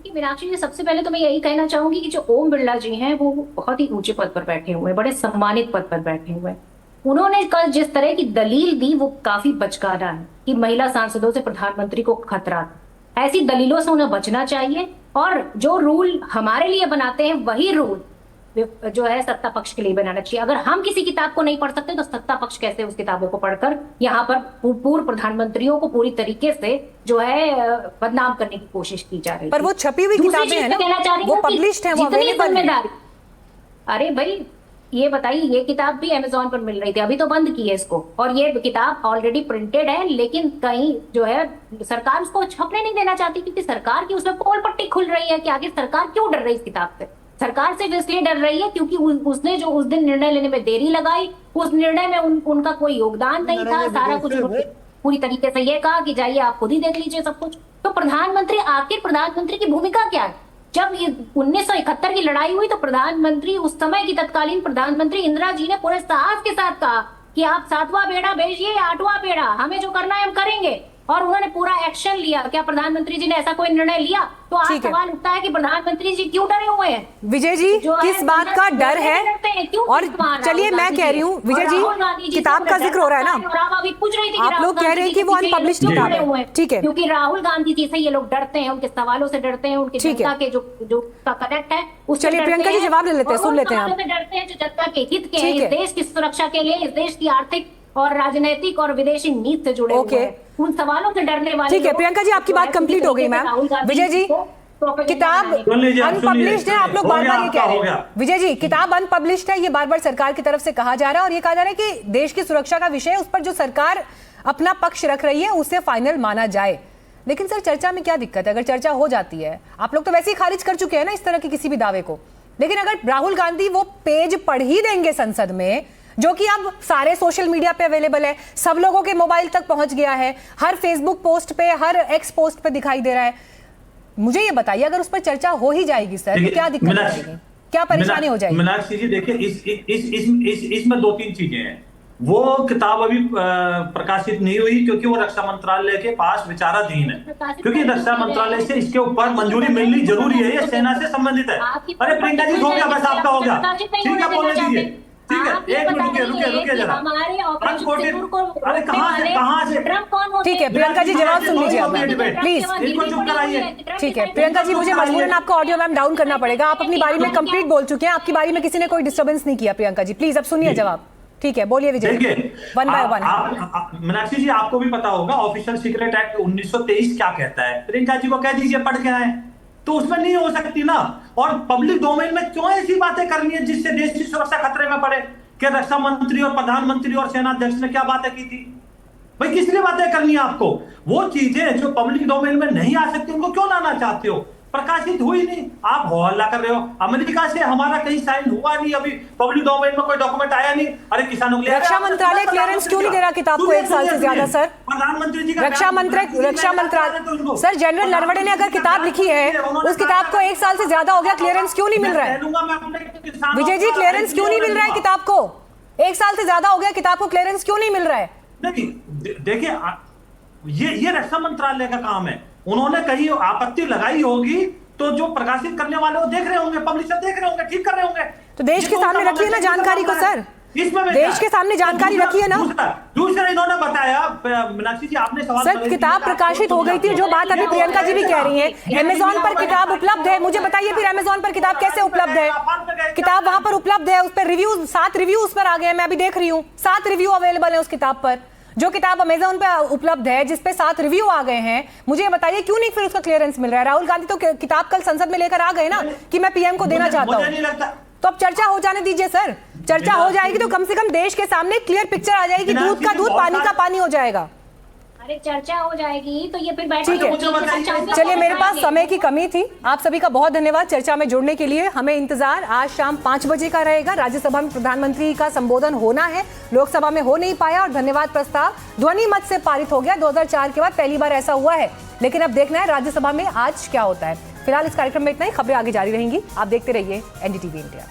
मीनाक्षी जी, सबसे पहले तो मैं यही कहना चाहूंगी कि जो ओम बिरला जी हैं वो बहुत ही ऊंचे पद पर बैठे हुए हैं, बड़े सम्मानित पद पर बैठे हुए हैं। उन्होंने कल जिस तरह की दलील दी वो काफी बचकाना है कि महिला सांसदों से प्रधानमंत्री को खतरा। ऐसी दलीलों से उन्हें बचना चाहिए और जो रूल हमारे लिए बनाते हैं वही रूल जो है सत्ता पक्ष के लिए बनाना चाहिए। अगर हम किसी किताब को नहीं पढ़ सकते तो सत्ता पक्ष कैसे उस किताबों को पढ़कर यहाँ पर पूर्व प्रधानमंत्रियों को पूरी तरीके से जो है बदनाम करने की कोशिश की जा रही है। पर वो छपी हुई किताबें हैं ना, वो पब्लिश्ड है, वो अवेलेबल है। अरे भाई ये बताइए, ये किताब भी अमेज़न पर मिल रही थी, अभी तो बंद की है इसको, और ये किताब ऑलरेडी प्रिंटेड है, लेकिन कहीं जो है सरकार उसको छपने नहीं देना चाहती क्योंकि सरकार की उसमें पोल पट्टी खुल रही है कि आखिर सरकार क्यों डर रही इस किताब से। सरकार सिर्फ इसलिए डर रही है क्योंकि उसने जो उस दिन निर्णय लेने में देरी लगाई, उस निर्णय में उनका कोई योगदान नहीं था। सारा कुछ पूरी तरीके से ये कहा कि जाइए आप खुद ही देख लीजिए सब कुछ। तो आखिर प्रधानमंत्री की भूमिका क्या है? जब 1971 की लड़ाई हुई तो प्रधानमंत्री, उस समय की तत्कालीन प्रधानमंत्री इंदिरा जी ने पूरे साहस के साथ कहा कि आप 7वां बेड़ा भेजिए, 8वां बेड़ा, हमें जो करना है हम करेंगे, और उन्होंने पूरा एक्शन लिया। क्या प्रधानमंत्री जी ने ऐसा कोई निर्णय लिया? तो आज सवाल उठता है कि प्रधानमंत्री जी क्यों डरे हुए हैं? विजय जी, किस बात का डर है? और चलिए मैं कह रही हूँ विजय जी, किताब का जिक्र हो रहा है ना, आप लोग कह रहे हैं कि वो अनपब्लिश्ड किताब है, ठीक है, क्योंकि राहुल गांधी जी से ये लोग डरते हैं, उनके सवालों से डरते हैं, उनकी जनता के जो कनेक्ट है उससे। चलिए प्रियंका जी जवाब ले लेते हैं, सुन लेते हैं। डरते हैं जो जनता के हित के हैं, इस देश की सुरक्षा के लिए, इस देश की आर्थिक और राजनीतिक और विदेशी नीति से जुड़े हुए हैं, उन सवालों से डरने वाले। ठीक है प्रियंका जी, आपकी बात कंप्लीट हो गई मैम। विजय जी, किताब अनपब्लिश्ड है, आप लोग बार बार ये कह रहे हैं। विजय जी, किताब अनपब्लिश्ड है, ये बार बार सरकार की तरफ से कहा जा रहा है और ये कहा जा रहा है कि देश की सुरक्षा का विषय, उस पर जो सरकार अपना पक्ष रख रही है उसे फाइनल माना जाए। लेकिन सर चर्चा में क्या दिक्कत है? अगर चर्चा हो जाती है, आप लोग तो वैसे ही खारिज कर चुके हैं ना इस तरह के किसी भी दावे को, लेकिन अगर राहुल गांधी वो पेज पढ़ ही देंगे संसद में, जो कि अब सारे सोशल मीडिया पे अवेलेबल है, सब लोगों के मोबाइल तक पहुंच गया है, हर फेसबुक पोस्ट पे, हर एक्स पोस्ट पे दिखाई दे रहा है, मुझे ये बताइए, अगर उस पर चर्चा हो ही जाएगी सर तो क्या दिक्कत आएगी, क्या परेशानी हो जाएगी? मीनाक्षी जी देखिए, इसमें 2-3 चीजें हैं। वो किताब अभी प्रकाशित नहीं हुई क्योंकि वो रक्षा मंत्रालय के पास विचाराधीन है, क्योंकि रक्षा मंत्रालय से इसके ऊपर मंजूरी मिलनी जरूरी है, ये सेना से संबंधित है। अरे प्रियंका जी हो गया, बस आपका हो गया, ठीक है, बोलने दीजिए, ठीक है, एक मिनट रुकिए जरा। अरे कहाँ से ठीक है प्रियंका जी, जवाब सुन लीजिए आप प्लीज, इनको चुप कराइए। ठीक है प्रियंका जी, मुझे मजबूरन आपका ऑडियो मैम डाउन करना पड़ेगा, आप अपनी बारी में कंप्लीट बोल चुके हैं, आपकी बारी में किसी ने कोई डिस्टर्बेंस नहीं किया। प्रियंका जी प्लीज अब सुनिए जवाब, ठीक है, बोलिए विजय। देखिए, वन बाय वन। मीनाक्षी जी आपको भी पता होगा ऑफिशियल सीक्रेट एक्ट 1923 क्या कहता है, प्रियंका जी को कह दीजिए पढ़ के आए, तो उसमें नहीं हो सकती ना। और पब्लिक डोमेन में क्यों ऐसी बातें करनी है जिससे देश की सुरक्षा खतरे में पड़े? कि रक्षा मंत्री और प्रधानमंत्री और सेनाध्यक्ष ने क्या बातें की थी भाई, किस लिए बातें करनी है आपको? वो चीजें जो पब्लिक डोमेन में नहीं आ सकती उनको क्यों लाना चाहते हो? प्रकाशित हुई नहीं, आप हो हल्ला कर रहे हो। अमेरिका से हमारा कहीं साइन हुआ नहीं, अभी पब्लिक डोमेन में कोई डॉक्यूमेंट आया नहीं। अरे किसानों के लिए रक्षा मंत्रालय क्लियरेंस क्यों नहीं दे रहा किताब को 1 साल से ज्यादा? सर प्रधानमंत्री जी रक्षा मंत्रालय सर, जनरल नरवणे ने अगर किताब लिखी है, उस किताब को 1 साल से ज्यादा हो गया, क्लियरेंस क्यों नहीं मिल रहा है? विजय जी क्लियरेंस क्यों नहीं मिल रहा है किताब को? 1 साल से ज्यादा हो गया, किताब को क्लियरेंस क्यों नहीं मिल रहा है? देखिए ये रक्षा मंत्रालय का काम है, उन्होंने कहीं आपत्ति लगाई होगी तो जो प्रकाशित करने वाले वो देख रहे होंगे, पब्लिशर देख रहे होंगे, ठीक कर रहे होंगे। तो देश के सामने रखिए ना जानकारी को सर, देश के सामने जानकारी रखिए ना। दूसरा इन्होंने बताया, मीनाक्षी जी आपने सवाल सर किताब प्रकाशित हो गई थी, जो बात अभी प्रियंका जी भी कह रही हैं, अमेज़न पर किताब उपलब्ध है। मुझे बताइए फिर अमेज़न पर किताब कैसे उपलब्ध है? किताब वहां पर उपलब्ध है, उस पर रिव्यू 7 रिव्यू उस पर आ गए, मैं अभी देख रही हूँ 7 रिव्यू अवेलेबल है उस किताब पर। जो किताब अमेज़न पे उपलब्ध है, जिसपे 7 रिव्यू आ गए हैं, मुझे बताइए क्यों नहीं फिर उसका क्लियरेंस मिल रहा है? राहुल गांधी तो किताब कल संसद में लेकर आ गए ना कि मैं पीएम को देना चाहता हूँ, तो अब चर्चा हो जाने दीजिए सर। चर्चा हो जाएगी तो कम से कम देश के सामने क्लियर पिक्चर आ जाएगी, दूध का दूध पानी का पानी हो जाएगा। अरे चर्चा हो जाएगी तो ये फिर बैठ ठीक है, चलिए मेरे पास समय की कमी थी। आप सभी का बहुत धन्यवाद चर्चा में जुड़ने के लिए। हमें इंतजार आज शाम 5 बजे का रहेगा। राज्यसभा में प्रधानमंत्री का संबोधन होना है, लोकसभा में हो नहीं पाया और धन्यवाद प्रस्ताव ध्वनि मत से पारित हो गया। 2004 के बाद पहली बार ऐसा हुआ है, लेकिन अब देखना है राज्यसभा में आज क्या होता है। फिलहाल इस कार्यक्रम में इतना ही, खबरें आगे जारी रहेंगी। आप देखते रहिए एनडीटीवी इंडिया।